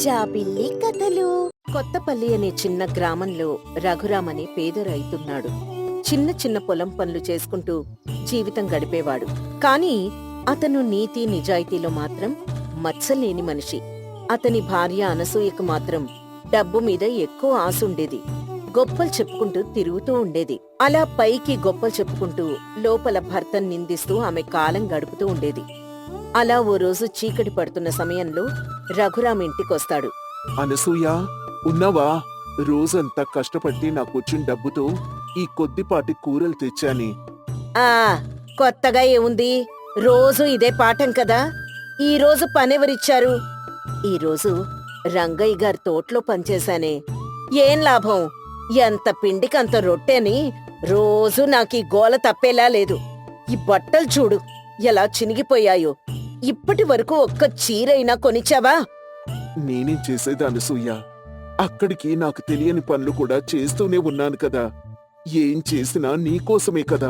జాబిల్లి కథలు. కొత్తపల్లి అనే చిన్న గ్రామంలో రఘురాం అనే పేద రైతున్నాడు. చిన్న చిన్న పొలం పనులు చేసుకుంటూ జీవితం గడిపేవాడు. కాని అతను నీతి నిజాయితీలో మాత్రం మచ్చలేని మనిషి. అతని భార్య అనసూయకు మాత్రం డబ్బు మీద ఎక్కువ ఆసుండేది. గొప్పలు చెప్పుకుంటూ తిరుగుతూ ఉండేది. అలా పైకి గొప్పలు చెప్పుకుంటూ లోపల భర్తను నిందిస్తూ ఆమె కాలం గడుపుతూ ఉండేది. అలా ఓ రోజు చీకటి పడుతున్న సమయంలో రఘురాం ఇంటికొస్తాడు. అనసూయ, ఉన్నావా? రోజంతా కష్టపడి నాకొచ్చిన డబ్బుతో ఈ కొద్దిపాటి కూరలు తెచ్చాని. ఆ కొత్తగా ఏముంది, రోజు ఇదే పాఠం కదా. ఈ రోజు పనెవరిచ్చారు? ఈరోజు రంగయ్య గారి తోటలో పనిచేశానే. ఏం లాభం? ఎంత పిండికంత రొట్టెని రోజు నాకీ గోల తప్పేలా లేదు. ఈ బట్టలు చూడు ఎలా చినిగిపోయాయో. ఇప్పటి వరకు ఒక్క చీరైనా కొనిచ్చావా? నేనేం చేసేది అనసూయ? అక్కడికి నాకు తెలియని పనులు కూడా చేస్తూనే ఉన్నాను కదా. ఏం చేసినా నీకోసమే కదా.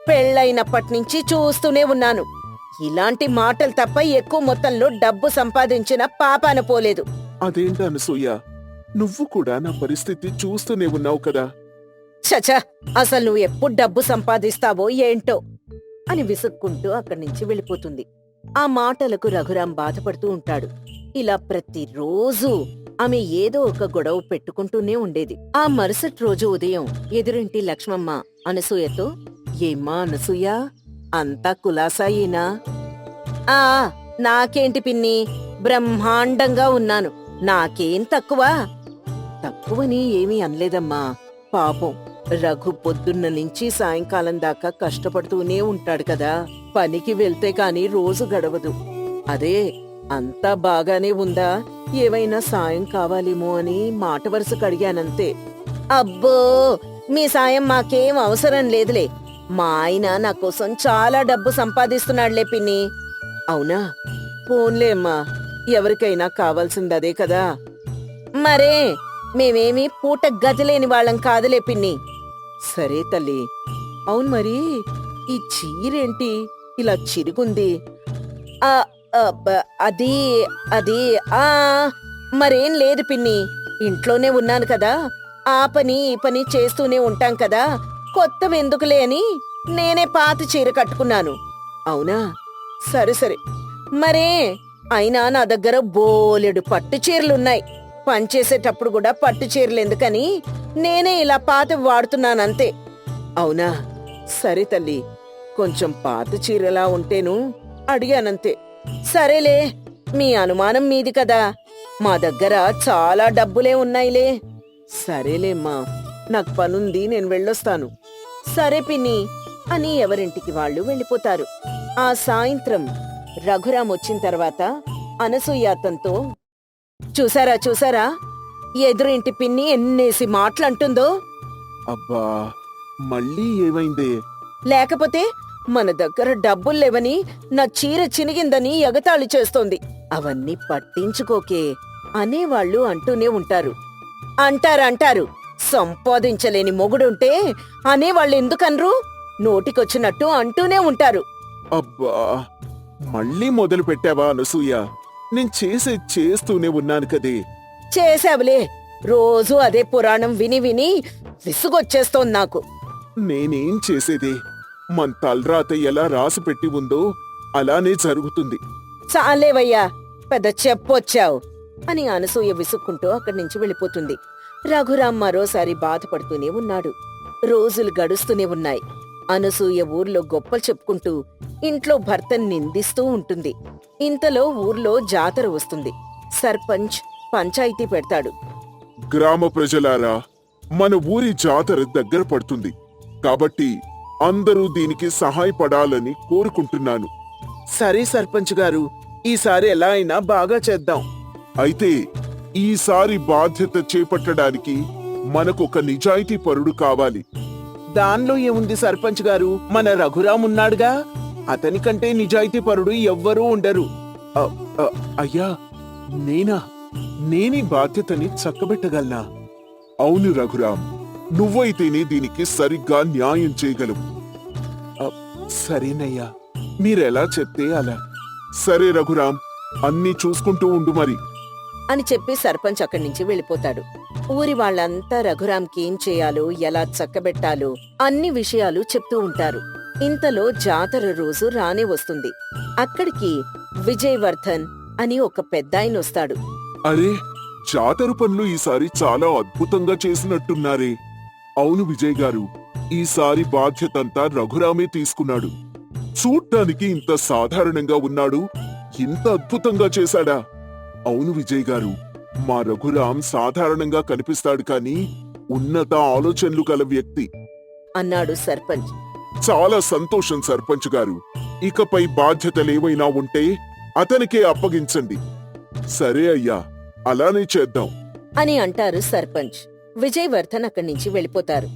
పెళ్ళైనప్పటినుంచి చూస్తూనే ఉన్నాను. ఇలాంటి మాటలు తప్ప ఎక్కువ మొత్తంలో డబ్బు సంపాదించిన పాపాన పోలేదు. అదేంటి అనసూయ, నువ్వు కూడా నా పరిస్థితి చూస్తూనే ఉన్నావు కదా. చచ, అసలు నువ్వు ఎప్పుడు డబ్బు సంపాదిస్తావో ఏంటో అని విసుక్కుంటూ అక్కడి నుంచి వెళ్ళిపోతుంది. ఆ మాటలకు రఘురాం బాధపడుతూ ఉంటాడు. ఇలా ప్రతిరోజూ ఆమె ఏదో ఒక గొడవ పెట్టుకుంటూనే ఉండేది. ఆ మరుసటి రోజు ఉదయం ఎదురింటి లక్ష్మమ్మ అనసూయతో, ఏమ్మా అనసూయ, అంతా కులాసాయేనా? ఆ నాకేంటి పిన్ని, బ్రహ్మాండంగా ఉన్నాను. నాకేం తక్కువ? తక్కువని ఏమీ అనలేదమ్మా. పాపం రఘు పొద్దున్న నుంచి సాయంకాలం దాకా కష్టపడుతూనే ఉంటాడు కదా. పనికి వెళ్తే కాని రోజు గడవదు. అదే అంతా బాగానే ఉందా, ఏవైనా సాయం కావాలేమో అని మాట వరుస కడిగానంతే. అబ్బో, మీ సాయం మాకేం అవసరం లేదులే. మా ఆయన నా కోసం చాలా డబ్బు సంపాదిస్తున్నాడులే పిన్ని. అవునా? పోన్లే అమ్మా, ఎవరికైనా కావాల్సిందదే కదా. మరే మేమేమీ పూట గదిలేని వాళ్ళం కాదులే పిన్ని. సరే తల్లి. అవును మరి, ఈ చీరేంటి ఇలా చిరుగుంది? అది అది ఆ మరేం లేదు పిన్ని. ఇంట్లోనే ఉన్నాను కదా, ఆ పని ఈ పని చేస్తూనే ఉంటాం కదా. కొత్తవెందుకులే అని నేనే పాత చీర కట్టుకున్నాను. అవునా? సరే సరే. మరే అయినా నా దగ్గర బోలెడు పట్టు చీరలున్నాయి. పనిచేసేటప్పుడు కూడా పట్టు చీరలు ఎందుకని నేనే ఇలా పాతవి వాడుతున్నానంతే. అవునా? సరే తల్లి, కొంచెం పాత చీరలా ఉంటేను అడిగానంతే. సరేలే, మీ అనుమానం మీది కదా. మా దగ్గర చాలా డబ్బులే ఉన్నాయిలే. సరేలేమ్మా, నాకు పనుంది, నేను వెళ్ళొస్తాను. సరే పిన్ని అని ఎవరింటికి వాళ్ళు వెళ్ళిపోతారు. ఆ సాయంత్రం రఘురాం వచ్చిన తర్వాత అనసూయ అతనితో, చూసారా చూసారా, ఎదురింటి పిన్ని ఎన్నేసి మాటలంటుందో. అబ్బా, మళ్ళీ ఏమైందే? లేకపోతే మన దగ్గర డబ్బుల్లేవని, నా చీర చినిగిందని ఎగతాళి చేస్తోంది. అవన్నీ పట్టించుకోకే అనేవాళ్ళు అంటూనే ఉంటారు. అంటారు, సంపాదించలేని మొగుడుంటే అనేవాళ్ళు ఎందుకన్రు? నోటికొచ్చినట్టు అంటూనే ఉంటారు. అబ్బా, మళ్ళీ మొదలు పెట్టావా అనసూయ? నేను చేస్తూనే ఉన్నాను కదే. చేసావులే, రోజూ అదే పురాణం విని విని విసుగొచ్చేస్తోంది నాకు. నేనేం చేసేది? మన తలరాత ఎలా రాసి పెట్టి ఉందో అలానే జరుగుతుంది. చాలేవయ్యా, పెద్ద చెప్పొచ్చావు అని అనసూయ విసుక్కుంటూ అక్కడి నుంచి వెళ్ళిపోతుంది. రఘురాం మరోసారి బాధపడుతూనే ఉన్నాడు. రోజులు గడుస్తూనే ఉన్నాయి. అనసూయ ఊర్లో గొప్పలు చెప్పుకుంటూ ఇంట్లో భర్తను నిందిస్తూ ఉంటుంది. ఇంతలో ఊర్లో జాతర వస్తుంది. సర్పంచ్ పంచాయితీ పెడతాడు. గ్రామ ప్రజలారా, మన ఊరి జాతర దగ్గర పడుతుంది కాబట్టి అందరూ దీనికి సహాయపడాలని కోరుకుంటున్నాను. సరే సర్పంచ్ గారు, ఈసారి ఎలా అయినా బాగా చేద్దాం. అయితే ఈసారి బాధ్యత చేపట్టడానికి మనకొక నిజాయితీ పరుడు కావాలి. దానిలో ఏముంది సర్పంచ్ గారు, మన రఘురాం ఉన్నాడుగా. అతని కంటే నిజాయితీ పరుడు ఎవ్వరూ ఉండరు. అయ్యా, నేనీ బాధ్యతని చక్కబెట్టగలనా? అవును రఘురాం, నువ్వైతేనే దీనికి సరిగ్గా న్యాయం చేయగలవు. సరేనయ్యా, మీరెలా చెప్తే అలా. సరే రఘురాం, అన్నీ చూసుకుంటూ ఉండు మరి. అని చెప్పి సర్పంచ్ అక్కడి నుంచి వెళ్ళిపోతాడు. ఊరి వాళ్ళంతా రఘురాంకి ఏం చేయాలో, ఎలా చక్కబెట్టాలో అన్ని విషయాలు చెప్తూ ఉంటారు. ఇంతలో జాతర రోజు రానే వస్తుంది. అక్కడికి విజయవర్ధన్ అని ఒక పెద్దాయనొస్తాడు. అరే, జాతర పనులు ఈసారి చాలా అద్భుతంగా చేసినట్టున్నారే. అవును విజయ్ గారు, ఈసారి బాధ్యతంతా రఘురామే తీసుకున్నాడు. చూడ్డానికి ఇంత సాధారణంగా ఉన్నాడు, ఇంత అద్భుతంగా చేశాడా? అవును విజయ్ గారు, మా రఘురాం సాధారణంగా కనిపిస్తాడు కానీ ఉన్నత ఆలోచనలు గల వ్యక్తి అన్నాడు సర్పంచ్. చాలా సంతోషం సర్పంచ్ గారు. ఇకపై బాధ్యతలేవైనా ఉంటే అతనికే అప్పగించండి. సరే అయ్యా, అలానే చేద్దాం అని అంటారు సర్పంచ్. విజయవర్ధన్ అక్కడి నుంచి వెళ్ళిపోతారు.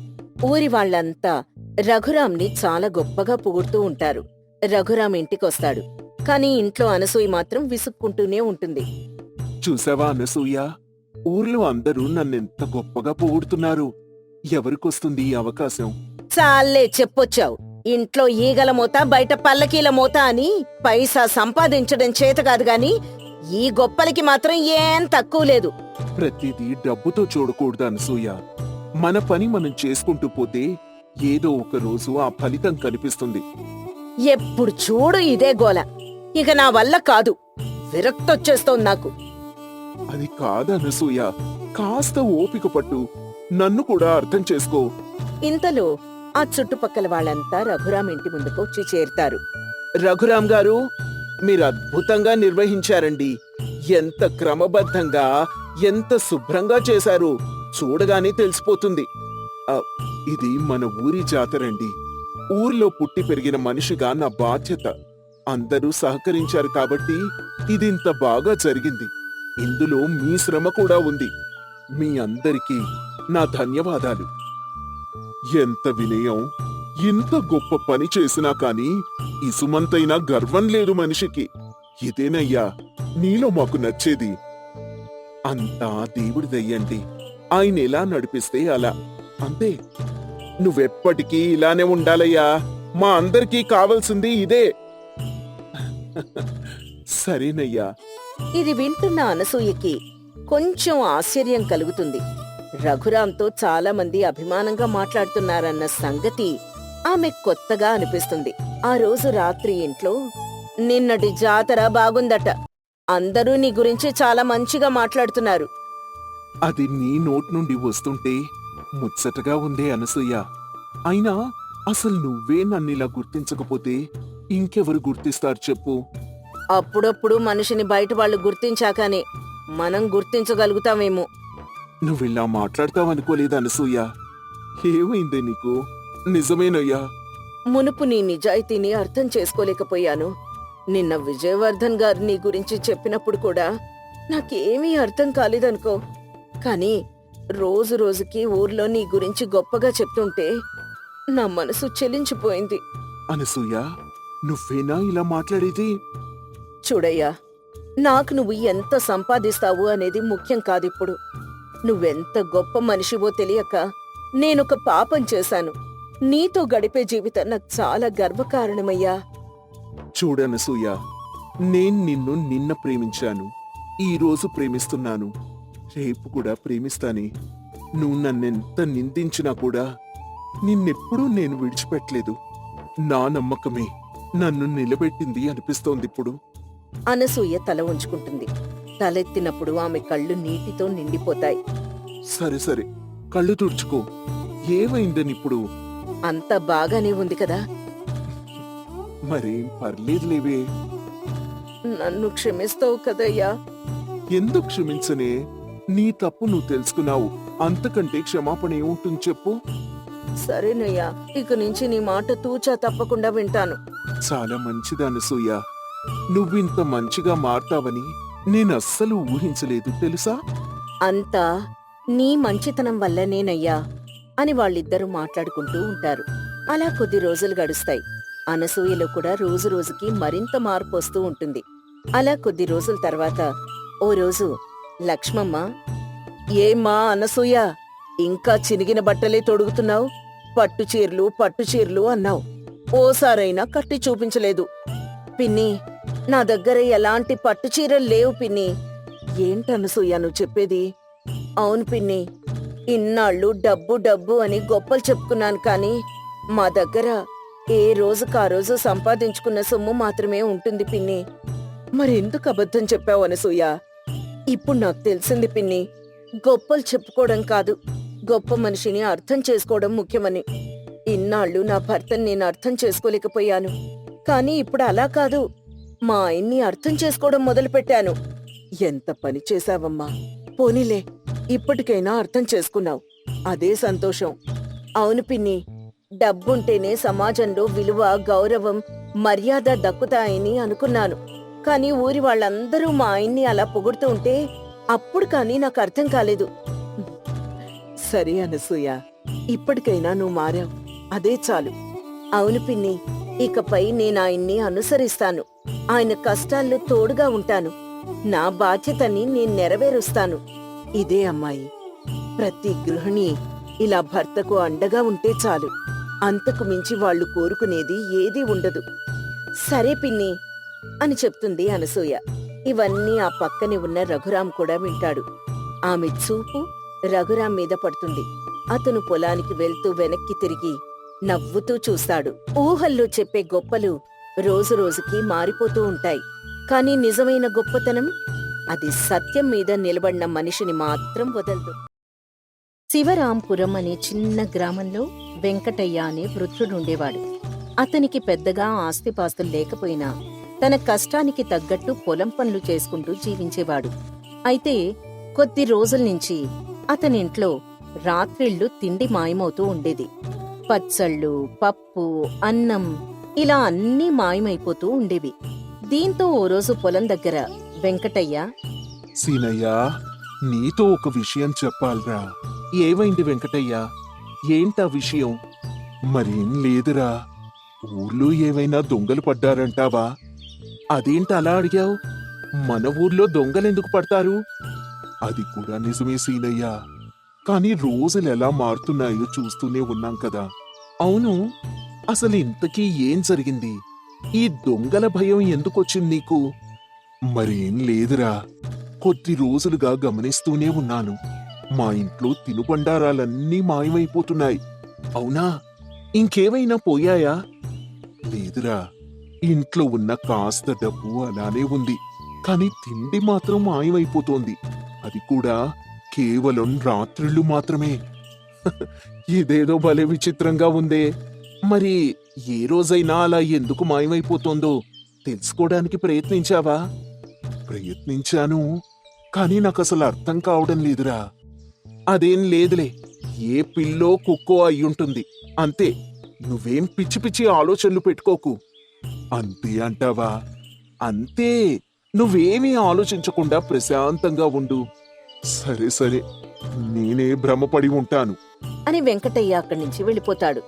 ఊరి వాళ్ళంతా రఘురాంని చాలా గొప్పగా పొగుడుతూ ఉంటారు. రఘురాం ఇంటికొస్తాడు. కాని ఇంట్లో అనసూయ మాత్రం విసుక్కుంటూనే ఉంటుంది. చూసావా అనసూయ, ఊర్లో అందరూ నన్నెంత గొప్పగా పొగుడుతున్నారు. ఎవరికొస్తుంది ఈ అవకాశం? చాలే చెప్పొచ్చావు. ఇంట్లో ఈగల మోత, బయట పల్లకీల మోత అని పైసా సంపాదించడం చేత కాదు గాని ఈ గొప్పలకి మాత్రం ఏం తక్కువ లేదు. ప్రతిదీ డబ్బుతో చూడకూడదు అనసూయ. మన పని మనం చేసుకుంటూ పోతే ఏదో ఒక రోజు ఆ ఫలితం కనిపిస్తుంది. ఎప్పుడు చూడు ఇదే గోల. ఇక నా వల్ల కాదు, విరక్తొచ్చేస్తోంది నాకు. అది కాదనసూయ, కాస్త ఓపిక పట్టు, నన్ను కూడా అర్థం చేసుకో. ఇంతలో ఆ చుట్టుపక్కల వాళ్ళంతా రఘురాం ఇంటి ముందుకు వచ్చి చేరుతారు. రఘురాం గారు, మీరు అద్భుతంగా నిర్వహించారండి. ఎంత క్రమబద్ధంగా, ఎంత శుభ్రంగా చేశారు, చూడగానే తెలిసిపోతుంది. ఇది మన ఊరి జాతరండి. ఊర్లో పుట్టి పెరిగిన మనిషిగా నా బాధ్యత. అందరూ సహకరించారు కాబట్టి ఇదింత బాగా జరిగింది. ఇందులో మీ శ్రమ కూడా ఉంది. మీ అందరికీ నా ధన్యవాదాలు. ఎంత వినయం! ఇంత గొప్ప పని చేసినా కాని ఇసుమంతైనా గర్వం లేదు మనిషికి. ఇదేనయ్యా నీలో మాకు నచ్చేది. అంతా దేవుడి దయ్యండి. ఆయన ఎలా నడిపిస్తే అలా, అంతే. నువ్వెప్పటికీ ఇలానే ఉండాలయ్యా. మా అందరికీ కావాల్సింది ఇదే. సరేనయ్యా. ఇది వింటున్న అనసూయకి కొంచెం ఆశ్చర్యం కలుగుతుంది. రఘురాంతో చాలా మంది అభిమానంగా మాట్లాడుతున్నారన్న సంగతి ఆమె కొత్తగా అనిపిస్తుంది. ఆ రోజు రాత్రి ఇంట్లో, నిన్నటి జాతర బాగుందట, అందరూ నీ గురించి చాలా మంచిగా మాట్లాడుతున్నారు. అది నీ నోట్ నుండి వస్తుంటే ముచ్చటగా ఉందే అనసూయ. అయినా అసలు నువ్వే నన్నిలా గుర్తించకపోతే ఇంకెవరు గుర్తిస్తారు చెప్పు? అప్పుడప్పుడు మనిషిని బయట వాళ్ళు గుర్తించాకనే మనం గుర్తించగలుగుతామేమో. నువ్విలా మాట్లాడతావనుకోలేదు అనసూయ. ఏమైందే నీకు? నిజమేనయ్యా. మునుపు నీ నిజాయితీని అర్థం చేసుకోలేకపోయాను. నిన్న విజయవర్ధన్ గారు నీ గురించి చెప్పినప్పుడు కూడా నాకేమీ అర్థం కాలేదనుకో. కాని రోజు రోజుకి ఊర్లో నీ గురించి గొప్పగా చెప్తుంటే నా మనసు చెలించిపోయింది. అనసూయ, నువ్వేనా ఇలా మాట్లాడేది? చూడయ్యా, నాకు నువ్వు ఎంత సంపాదిస్తావు అనేది ముఖ్యం కాదిప్పుడు. నువ్వెంత గొప్ప మనిషివో తెలియక నేనొక పాపం చేశాను. నీతో గడిపే జీవితం నాకు చాలా గర్వకారణమయ్యా. చూడనసూయ, నేను నిన్ను నిన్న ప్రేమించాను, ఈ రోజు ప్రేమిస్తున్నాను, రేపు కూడా ప్రేమిస్తానే. నువ్వు నన్నెంత నిందించినా కూడా నిన్నెప్పుడూ నేను విడిచిపెట్టలేదు. నా నమ్మకమే నన్ను నిలబెట్టింది అనిపిస్తోందిప్పుడు. అనసూయ తల ఉంచుకుంటుంది. తలెత్తినప్పుడు ఆమె కళ్ళు నీటితో నిండిపోతాయి. సరే సరే, కళ్ళు తుడుచుకో. ఏమైందనిప్పుడు? అంత బాగానే ఉంది కదా. మరేం పర్లేదులేవే. నన్ను క్షమిస్తావు కదయ్యా? ఎందుకు క్షమించనే? నీ తప్పు నువ్వు తెలుసుకున్నావు. అంతకంటే క్షమాపణ ఏముంటుంది చెప్పు? సరేనయ్యా, ఇక నుంచి నీ మాట తూచా తప్పకుండా వింటాను. చాలా మంచిది అనసూయ. నువ్వింత మంచిగా మారతావని నేనస్సలు ఊహించలేదు తెలుసా? అంతా నీ మంచితనం వల్లనేనయ్యా అని వాళ్ళిద్దరూ మాట్లాడుకుంటూ ఉంటారు. అలా కొద్ది రోజులు గడుస్తాయి. అనసూయలో కూడా రోజు రోజుకి మరింత మార్పు వస్తూ ఉంటుంది. అలా కొద్ది రోజుల తర్వాత ఓ రోజు లక్ష్మమ్మ, ఏమ్మా అనసూయ, ఇంకా చినిగిన బట్టలే తొడుగుతున్నావు? పట్టు చీరలు అన్నావు, ఓసారైనా కట్టి చూపించలేదు. పిన్ని, నా దగ్గర ఎలాంటి పట్టు చీరలు లేవు పిన్ని. ఏంటనసూయ నువ్వు చెప్పేది? అవును పిన్ని, ఇన్నాళ్ళు డబ్బు డబ్బు అని గొప్పలు చెప్పుకున్నాను కానీ మా దగ్గర ఏ రోజుకా రోజు సంపాదించుకున్న సొమ్ము మాత్రమే ఉంటుంది పిన్ని. మరెందుకు అబద్ధం చెప్పావు అనసూయ? ఇప్పుడు నాకు తెలిసింది పిన్ని, గొప్పలు చెప్పుకోవడం కాదు, గొప్ప మనిషిని అర్థం చేసుకోవడం ముఖ్యమని. ఇన్నాళ్ళు నా భర్తని నేను అర్థం చేసుకోలేకపోయాను, కానీ ఇప్పుడు అలా కాదు, మా ఆయన్ని అర్థం చేసుకోవడం మొదలుపెట్టాను. ఎంత పని చేశావమ్మా! పోనీలే, ఇప్పటికైనా అర్థం చేసుకున్నావు, అదే సంతోషం. అవును పిన్ని, డబ్బుంటేనే సమాజంలో విలువ, గౌరవం, మర్యాద దక్కుతాయని అనుకున్నాను. కానీ ఊరి వాళ్ళందరూ మా ఆయన్ని అలా పొగుడుతూ ఉంటే అప్పుడు కానీ నాకు అర్థం కాలేదు. సరే అనసూయ, ఇప్పటికైనా నువ్వు మారావు, అదే చాలు. అవును పిన్ని, ఇకపై నేను ఆయన్ని అనుసరిస్తాను, ఆయన కష్టాల్లో తోడుగా ఉంటాను, నా బాధ్యతని నేను నెరవేరుస్తాను. ఇదే అమ్మాయి, ప్రతి గృహిణి ఇలా భర్తకు అండగా ఉంటే చాలు, అంతకు మించి వాళ్ళు కోరుకునేది ఏదీ ఉండదు. సరే పిన్ని అని చెప్తుంది అనసూయ. ఇవన్నీ ఆ పక్కనే ఉన్న రఘురాం కూడా వింటాడు. ఆమె చూపు రఘురాం మీద పడుతుంది. అతను పొలానికి వెళ్తూ వెనక్కి తిరిగి నవ్వుతూ చూస్తాడు. ఊహల్లో చెప్పే గొప్పలు రోజు రోజుకి మారిపోతూ ఉంటాయి, కానీ నిజమైన గొప్పతనం అది సత్యం మీద నిలబడిన మనిషిని మాత్రం వదలదు. శివరాంపురం అనే చిన్న గ్రామంలో వెంకటయ్య అనే వృద్ధుడుండేవాడు. అతనికి పెద్దగా ఆస్తిపాస్తులు లేకపోయినా తన కష్టానికి తగ్గట్టు పొలం పనులు చేసుకుంటూ జీవించేవాడు. అయితే కొద్ది రోజుల్నించి అతనింట్లో రాత్రిళ్లు తిండి మాయమవుతూ ఉండేది. పచ్చళ్ళు, పప్పు, అన్నం ఇలా అన్నీ మాయమైపోతూ ఉండేవి. దీంతో ఓ రోజు పొలం దగ్గర వెంకటయ్య, సీనయ్యా, నీతో ఒక విషయం చెప్పాలిరా. ఏమైంది వెంకటయ్య? ఏంటా విషయం? మరేం లేదురా, ఊర్లో ఏవైనా దొంగలు పడ్డారంటావా? అదేంటి అలా అడిగావు? మన ఊర్లో దొంగలెందుకు పడతారు? అది కూడా నిజమే సీనయ్యా, కాని రోజులెలా మారుతున్నాయో చూస్తూనే ఉన్నాం కదా. అవును, అసలు ఇంతకీ ఏం జరిగింది? ఈ దొంగల భయం ఎందుకొచ్చింది నీకు? మరేం లేదురా, కొద్ది రోజులుగా గమనిస్తూనే ఉన్నాను, మా ఇంట్లో తినుబండారాలన్నీ మాయమైపోతున్నాయి. అవునా? ఇంకేమైనా పోయాయా? లేదురా, ఇంట్లో ఉన్న కాస్త డబ్బు అలానే ఉంది, కాని తిండి మాత్రం మాయమైపోతోంది. అది కూడా కేవలం రాత్రిళ్ళు మాత్రమే. ఇదేదో భలే విచిత్రంగా ఉందే. మరి ఏ రోజైనా అలా ఎందుకు మాయమైపోతోందో తెలుసుకోవడానికి ప్రయత్నించావా? ప్రయత్నించాను, కానీ నాకసలు అర్థం కావడం లేదురా. అదేం లేదులే, ఏ పిల్లో కుక్కో అయ్యుంటుంది, అంతే. నువ్వేం పిచ్చి పిచ్చి ఆలోచనలు పెట్టుకోకు. అంతే అంటావా? అంతే, నువ్వేమీ ఆలోచించకుండా ప్రశాంతంగా ఉండు. సరే సరే, నేనే భ్రమపడి ఉంటాను అని వెంకటయ్య అక్కడి నుంచి వెళ్ళిపోతాడు.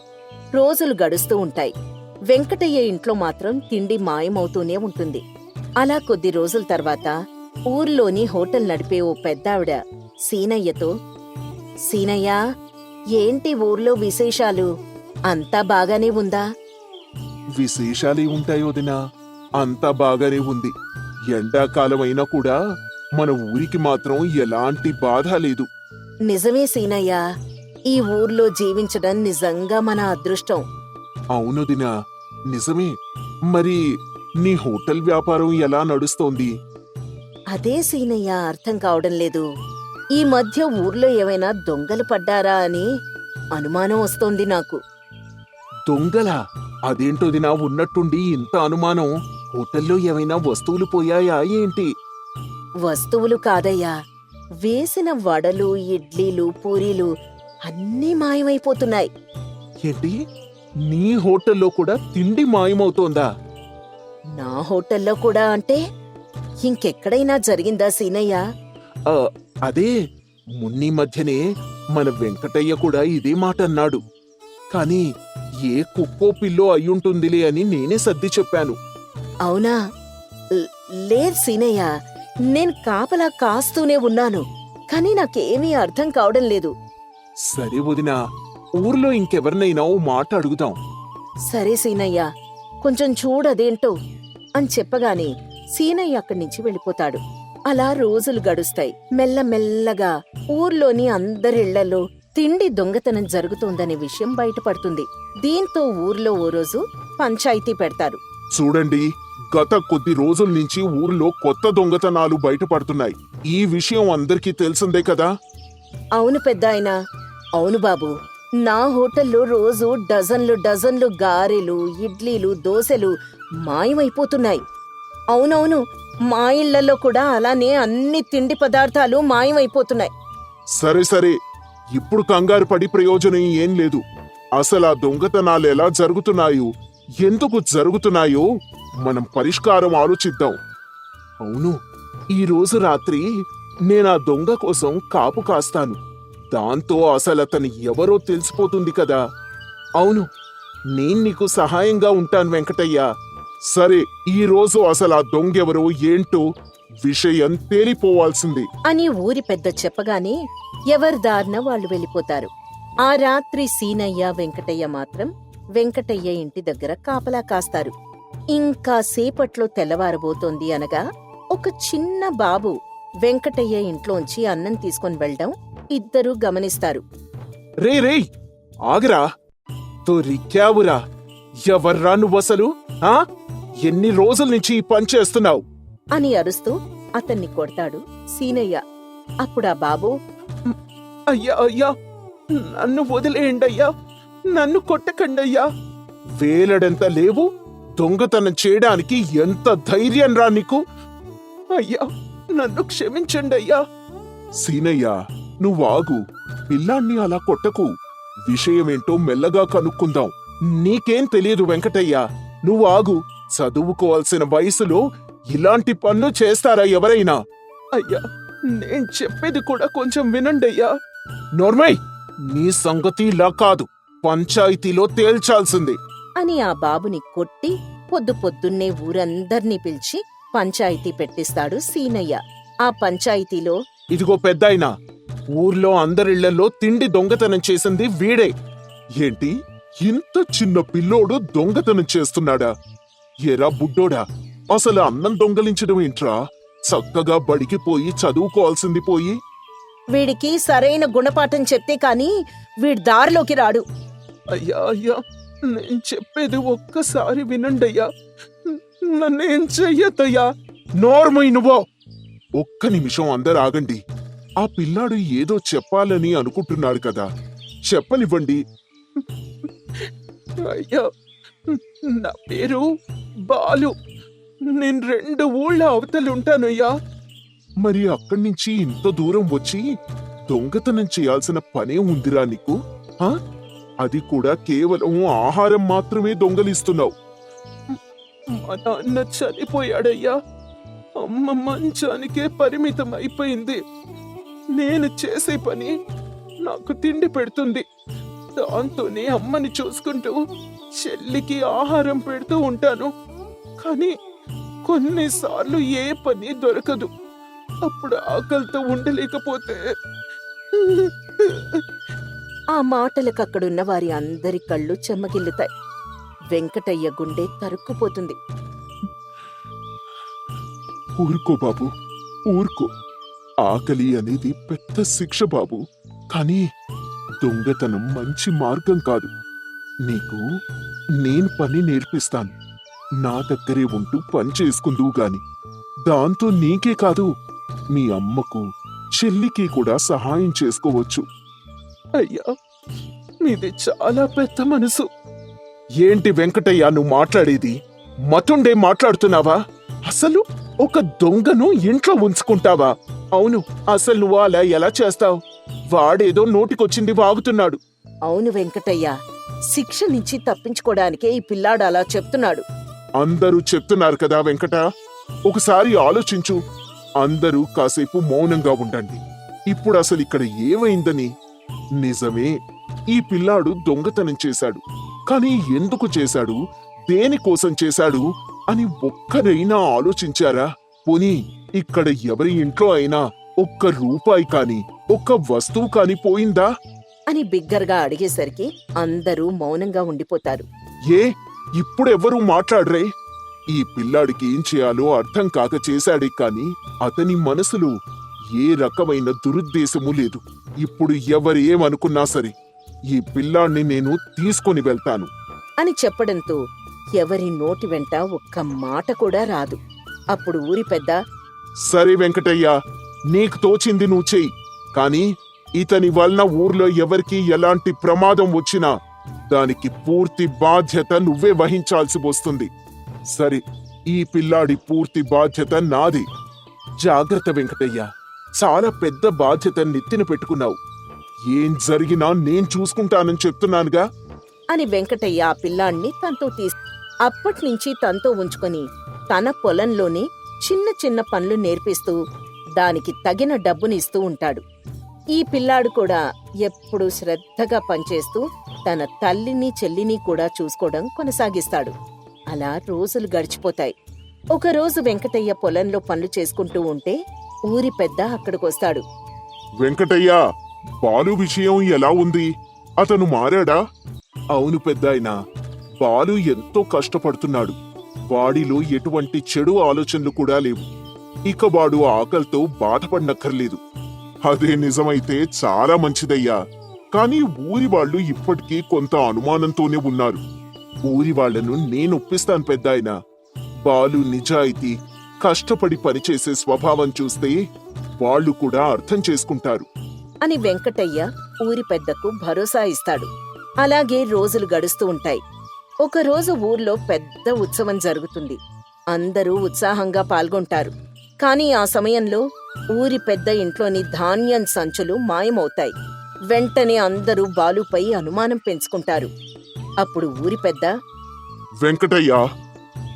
రోజులు గడుస్తూ ఉంటాయి. వెంకటయ్య ఇంట్లో మాత్రం తిండి మాయమవుతూనే ఉంటుంది. అలా కొద్ది రోజుల తర్వాత ఊర్లోని హోటల్ నడిపే ఓ పెద్దావిడ సీనయ్యతో, సీనయ్య, ఏంటి ఊర్లో విశేషాలు? అంతా బాగానే ఉందా? విశేషాలే ఉంటాయి వదినా, అంతా బాగానే ఉంది. ఎండాకాలం అయినా కూడా మన ఊరికి మాత్రం ఎలాంటి బాధ లేదు. నిజమే సీనయ్య, ఈ ఊర్లో జీవించడం నిజంగా మన అదృష్టం. అవునదినా, నిజమే. మరి నీ హోటల్ వ్యాపారం ఎలా నడుస్తోంది? అదే సీనయ్య అర్థం కావడం లేదు. ఈ మధ్య ఊర్లో ఏమైనా దొంగలు పడ్డారా అని అనుమానం వస్తోంది నాకు. దొంగలా? అదేంటోదినా, ఉన్నట్టుండి ఇంత అనుమానం? హోటల్లో ఏమైనా వస్తువులు పోయాయా ఏంటి? వస్తువులు కాదయ్యా, వేసిన వడలు, ఇడ్లీలు, పూరీలు అన్నీ మాయమైపోతున్నాయి. ఏంటి, నీ హోటల్లో కూడా తిండి మాయమవుతోందా? నా హోటల్లో కూడా అంటే ఇంకెక్కడైనా జరిగిందా సీనయ్య? ఆ, అదే మున్నీ మధ్యనే మన వెంకటయ్య కూడా ఇదే మాట అన్నాడు. కాని ఏ కుక్కో పిల్లో అయ్యుంటుందిలే అని నేనే సర్ది చెప్పాను. అవునా? లేదు సీనయ్య, నేను కాపలా కాస్తూనే ఉన్నాను, కానీ నాకేమీ అర్థం కావడం లేదు. సరే వదినా, ఊర్లో ఇంకెవరినైనా ఓ మాట అడుగుదాం. సరే సీనయ్య, కొంచెం చూడదేంటో. అని చెప్పగానే సీనయ్య అక్కడి నుంచి వెళ్ళిపోతాడు. అలా రోజులు గడుస్తాయి. మెల్లమెల్లగా ఊర్లోని అందరిళ్లలో తిండి దొంగతనం జరుగుతోందనే విషయం బయటపడుతుంది. దీంతో ఊర్లో ఓ రోజు పంచాయితీ పెడతారు. చూడండి, గత కొద్ది రోజుల నుంచి ఊర్లో కొత్త దొంగతనాలు బయటపడుతున్నాయి. ఈ విషయం అందరికీ తెలిసిందే కదా. అవును పెద్దాయనా, అవును బాబు. నా హోటల్లో రోజు డజన్లు డజన్లు గారెలు, ఇడ్లీలు, దోశలు మాయమైపోతున్నాయి. అవునవును, మా ఇళ్లలో కూడా అలానే అన్ని తిండి పదార్థాలు మాయమైపోతున్నాయి. సరే సరే, ఇప్పుడు కంగారు పడి ప్రయోజనం ఏం లేదు. అసలు ఆ దొంగతనాలు ఎలా జరుగుతున్నాయో, ఎందుకు జరుగుతున్నాయో మనం పరిష్కారం ఆలోచిద్దాం. అవును, ఈ రోజు రాత్రి నేనా దొంగ కోసం కాపు కాస్తాను. దాంతో అసలతని ఎవరో తెలిసిపోతుంది కదా. అవును, నేను నీకు సహాయంగా ఉంటాను వెంకటయ్య. సరే, ఈ రోజు అసలు ఆ దొంగెవరో ఏంటో విషయం తేలిపోవాల్సింది అని ఊరి పెద్ద చెప్పగానే ఎవరిదారిన వాళ్ళు వెళ్ళిపోతారు. ఆ రాత్రి సీనయ్య, వెంకటయ్య మాత్రం వెంకటయ్య ఇంటి దగ్గర కాపలా కాస్తారు. ఇంకా సేపట్లో తెల్లవారబోతోంది అనగా ఒక చిన్న బాబు వెంకటయ్య ఇంట్లోంచి అన్నం తీసుకొని వెళ్ళడం ఇద్దరూ గమనిస్తారు. రే రే, ఆగరా, తొరికావురా. ఎవర్రా నువ్వసలు? ఆ ఎన్ని రోజుల నుంచి ఈ పని చేస్తున్నావు అని అరుస్తూ అతన్ని కొడతాడు సీనయ్య. అప్పుడా బాబు, అయ్యా అయ్యా, నన్ను వదిలేయండయ్యా, నన్ను కొట్టకండయ్యా. వేలడంత లేవు, దొంగతనం చేయడానికి ఎంత ధైర్యం రా నీకు? అయ్యా, నన్ను క్షమించండి అయ్యా. సీనయ్య, నువ్వాగు, పిల్లాన్ని అలా కొట్టకు. విషయమేంటో మెల్లగా కనుక్కుందాం. నీకేం తెలియదు వెంకటయ్య, నువ్వు ఆగు. చదువుకోవాల్సిన వయసులో ఇలాంటి పనులు చేస్తారా ఎవరైనా? అయ్యా, నేను చెప్పేది కూడా కొంచెం వినండయ్యా. నోర్మై, నీ సంగతి ఇలా కాదు, పంచాయతీలో తేల్చాల్సింది అని ఆ బాబుని కొట్టి పొద్దున్నే ఊరందర్నీ పిలిచి పంచాయతీ పెట్టిస్తాడు సీనయ్య. ఆ పంచాయతీలో, ఇదిగో పెద్దాయనా, ఊర్లో అందరిళ్లలో తిండి దొంగతనం చేసింది వీడే. ఏంటి, ఇంత చిన్న పిల్లోడు దొంగతనం చేస్తున్నాడా? ఎరా బుడ్డోడా, అసలు అన్నం దొంగలించడం ఏంట్రా? చక్కగా బడికి పోయి చదువుకోవాల్సింది పోయి. వీడికి సరైన గుణపాఠం చెప్తే కాని వీడి దారిలోకి రాడు. అయ్యా అయ్యా, నేను చెప్పేది ఒక్కసారి వినండయ్యా, నన్నేం చెయ్యొద్దయ్యా. నోర్మై నువ్వో! ఒక్క నిమిషం అందరు ఆగండి. ఆ పిల్లాడు ఏదో చెప్పాలని అనుకుంటున్నాడు కదా, చెప్పనివ్వండి. అయ్యా, నా పేరు బాలు. నేను 2 ఊళ్ళ అవతలుంటానయ్యా. మరి అక్కడి నుంచి ఇంత దూరం వచ్చి దొంగతనం చేయాల్సిన పనే ఉందిరా నీకు? ఆ? అది కూడా కేవలం ఆహారం మాత్రమే దొంగలిస్తున్నావు. మా నాన్న చనిపోయాడయ్యా. అమ్మ మంచానికే పరిమితం అయిపోయింది. నేను చేసే పని నాకు తిండి పెడుతుంది. దాంతోనే అమ్మని చూసుకుంటూ చెల్లికి ఆహారం పెడుతూ ఉంటాను. కానీ కొన్నిసార్లు ఏ పని దొరకదు. అప్పుడు ఆకలితో ఉండలేకపోతే ఆ మాటలకక్కడున్న వారి అందరి కళ్ళు చెమ్మగిల్లుతాయి. వెంకటయ్య గుండె తరుక్కుపోతుంది. ఊరుకో బాబు, ఊరుకో. ఆకలి అనేది పెద్ద శిక్ష బాబు. కానీ దొంగతనం మంచి మార్గం కాదు. నీకు నేను పని నేర్పిస్తాను. నా దగ్గరే ఉంటూ పని చేసుకుందువు గాని. దాంతో నీకే కాదు, మీ అమ్మకు, చెల్లికి కూడా సహాయం చేసుకోవచ్చు. అయ్యా, మీది చాలా పెద్ద మనసు. ఏంటి వెంకటయ్య నువ్వు మాట్లాడేది? మతుండే మాట్లాడుతున్నావా? అసలు ఒక దొంగను ఇంట్లో ఉంచుకుంటావా? అవును, అసలు నువ్వు అలా ఎలా చేస్తావు? వాడేదో నోటికొచ్చింది వాగుతున్నాడు. అవును వెంకటయ్య, శిక్ష నుంచి తప్పించుకోవడానికే ఈ పిల్లాడు అలా చెప్తున్నాడు. అందరూ చెప్తున్నారు కదా వెంకట, ఒకసారి ఆలోచించు. అందరూ కాసేపు మౌనంగా ఉండండి. ఇప్పుడు అసలు ఇక్కడ ఏమైందని? నిజమే, ఈ పిల్లాడు దొంగతనం చేశాడు. కానీ ఎందుకు చేశాడు, దేనికోసం చేశాడు అని ఒక్కరైనా ఆలోచించారా? పోనీ ఇక్కడ ఎవరి ఇంట్లో అయినా ఒక్క రూపాయి కాని, ఒక్క వస్తువు కాని పోయిందా అని బిగ్గరగా అడిగేసరికి అందరూ మౌనంగా ఉండిపోతారు. ఏ ఇప్పుడెవ్వరూ మాట్లాడరే? ఈ పిల్లాడికి ఏం చేయాలో అర్థం కాక చేశాడే కాని అతని మనసులో ఏ రకమైన దురుద్దేశము లేదు. ఇప్పుడు ఎవరేమనుకున్నా సరే ఈ పిల్లాణ్ణి నేను తీసుకొని వెళ్తాను అని చెప్పడంతో ఎవరి నోటి వెంట ఒక్క మాట కూడా రాదు. అప్పుడు ఊరి పెద్ద, సరే వెంకటయ్య, నీకు తోచింది నువ్వు చెయ్యి. కాని ఇతని వలన ఊర్లో ఎవరికి ఎలాంటి ప్రమాదం వచ్చినా దానికి పూర్తి బాధ్యత నువ్వే వహించాల్సి వస్తుంది. సరే, ఈ పిల్లాడి పూర్తి బాధ్యత నాది. జాగ్రత్త వెంకటయ్య, చాలా పెద్ద బాధ్యత నెత్తిన పెట్టుకున్నావు. ఏం జరిగినా నేను చూసుకుంటానని చెప్తున్నానుగా. అని వెంకటయ్య ఆ పిల్లాణ్ణి తనతో అప్పట్నుంచి తనతో ఉంచుకొని తన పొలంలోనే చిన్న చిన్న పనులు నేర్పిస్తూ దానికి తగిన డబ్బునిస్తూ ఉంటాడు. ఈ పిల్లాడు కూడా ఎప్పుడూ శ్రద్ధగా పనిచేస్తూ తన తల్లిని చెల్లిని కూడా చూసుకోవడం కొనసాగిస్తాడు. అలా రోజులు గడిచిపోతాయి. ఒకరోజు వెంకటయ్య పొలంలో పనులు చేసుకుంటూ ఉంటే ఊరి పెద్ద అక్కడికొస్తాడు. వెంకటయ్య, బాలు విషయం ఎలా ఉంది? అతను మారాడా? అవును పెద్దాయన, బాలు ఎంతో కష్టపడుతున్నాడు. వాడిలో ఎటువంటి చెడు ఆలోచనలు కూడా లేవు. ఇక వాడు ఆకలితో బాధపడనక్కర్లేదు. అదే నిజమైతే చాలా మంచిదయ్యా. కాని ఊరి వాళ్ళు ఇప్పటికీ కొంత అనుమానంతోనే ఉన్నారు. ఊరి వాళ్లను నేనొప్పిస్తాను పెద్దాయన. బాలు నిజాయితీ, కష్టపడి పనిచేసే స్వభావం చూస్తే వాళ్ళు కూడా అర్థం చేసుకుంటారు అని వెంకటయ్య ఊరి పెద్దకు భరోసా ఇస్తాడు. అలాగే రోజులు గడుస్తూ ఉంటాయి. ఒకరోజు ఊర్లో పెద్ద ఉత్సవం జరుగుతుంది. అందరూ ఉత్సాహంగా పాల్గొంటారు. కాని ఆ సమయంలో ఊరి పెద్ద ఇంట్లోని ధాన్యం సంచులు మాయమవుతాయి. వెంటనే అందరూ బాలుపై అనుమానం పెంచుకుంటారు. అప్పుడు ఊరి పెద్ద, వెంకటయ్య,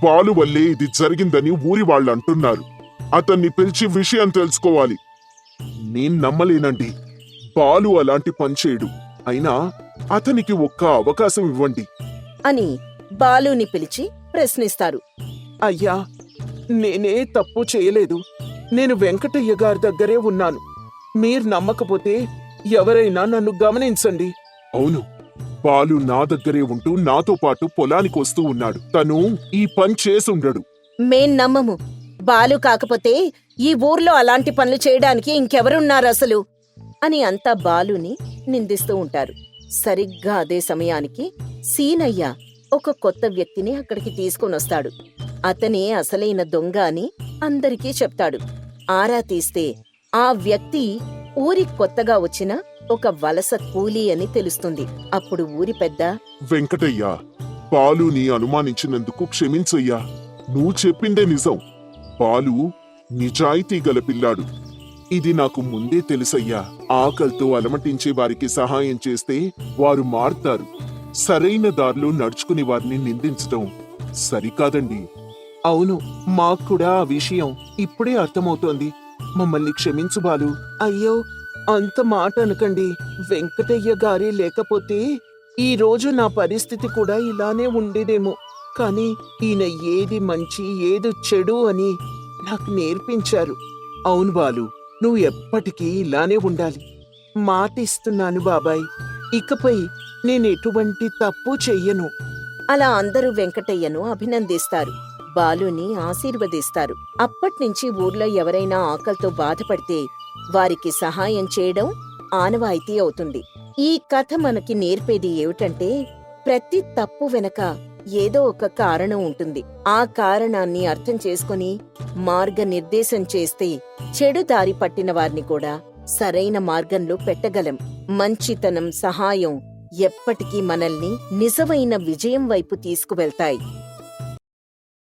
బాలు వల్లే ఇది జరిగిందని ఊరి వాళ్ళు అంటున్నారు. అతన్ని పిలిచి విషయం తెలుసుకోవాలి. నేను నమ్మలేనండి. బాలు అలాంటి పని చేయడు. అయినా అతనికి ఒక్క అవకాశం ఇవ్వండి అని బాలుని పిలిచి ప్రశ్నిస్తారు. అయ్యా, నేనే తప్పు చేయలేదు. నేను వెంకటయ్య గారి దగ్గరే ఉన్నాను. మీరు నమ్మకపోతే ఎవరైనా నన్ను గమనించండి. అవును, బాలు నా దగ్గరే ఉంటూ నాతో పాటు పొలానికి వస్తూ ఉన్నాడు. తను ఈ పని చేసుండడు. మేం నమ్మము. బాలు కాకపోతే ఈ ఊర్లో అలాంటి పనులు చేయడానికి ఇంకెవరున్నారసలు అని అంతా బాలుని నిందిస్తూ ఉంటారు. సరిగ్గా అదే సమయానికి సీనయ్య ఒక కొత్త వ్యక్తిని అక్కడికి తీసుకొనొస్తాడు. అతనే అసలైన దొంగ అని అందరికీ చెప్తాడు. ఆరా తీస్తే ఆ వ్యక్తి ఊరి కొత్తగా వచ్చిన ఒక వలస కూలీ అని తెలుస్తుంది. అప్పుడు ఊరి పెద్ద, వెంకటయ్య, బాలుని అనుమానించినందుకు క్షమించయ్యా. నువ్వు చెప్పిందే నిజం. బాలు నిజాయితీ గల పిల్లాడు. ఇది నాకు ముందే తెలుసయ్యా. ఆకలితో అలమటించే వారికి సహాయం చేస్తే వారు మారుతారు. సరైన దారిలో నడుచుకుని వారిని నిందించడం సరికాదండి. అవును, మాకు కూడా ఆ విషయం ఇప్పుడే అర్థమవుతోంది. మమ్మల్ని క్షమించు బాలు. అయ్యో, అంత మాట అనకండి. వెంకటయ్య గారి లేకపోతే ఈ రోజు నా పరిస్థితి కూడా ఇలానే ఉండేదేమో. కాని ఈయన ఏది మంచి ఏది చెడు అని నాకు నేర్పించారు. అవును బాలు, నువ్వు ఎప్పటికీ ఇలానే ఉండాలి. మాటిస్తున్నాను బాబాయ్. ఇకపై నేనెటువంటి తప్పు చెయ్యను. అలా అందరూ వెంకటయ్యను అభినందిస్తారు. బాలుని ఆశీర్వదిస్తారు. అప్పట్నుంచి ఊర్లో ఎవరైనా ఆకలితో బాధపడితే వారికి సహాయం చేయడం ఆనవాయితీ అవుతుంది. ఈ కథ మనకి నేర్పేది ఏమిటంటే, ప్రతి తప్పు వెనక ఏదో ఒక కారణం ఉంటుంది. ఆ కారణాన్ని అర్థం చేసుకుని మార్గనిర్దేశం చేస్తే చెడు దారి పట్టిన వారిని కూడా సరైన మార్గంలో పెట్టగలం. మంచితనం, సహాయం ఎప్పటికీ మనల్ని నిజమైన విజయం వైపు తీసుకువెళ్తాయి.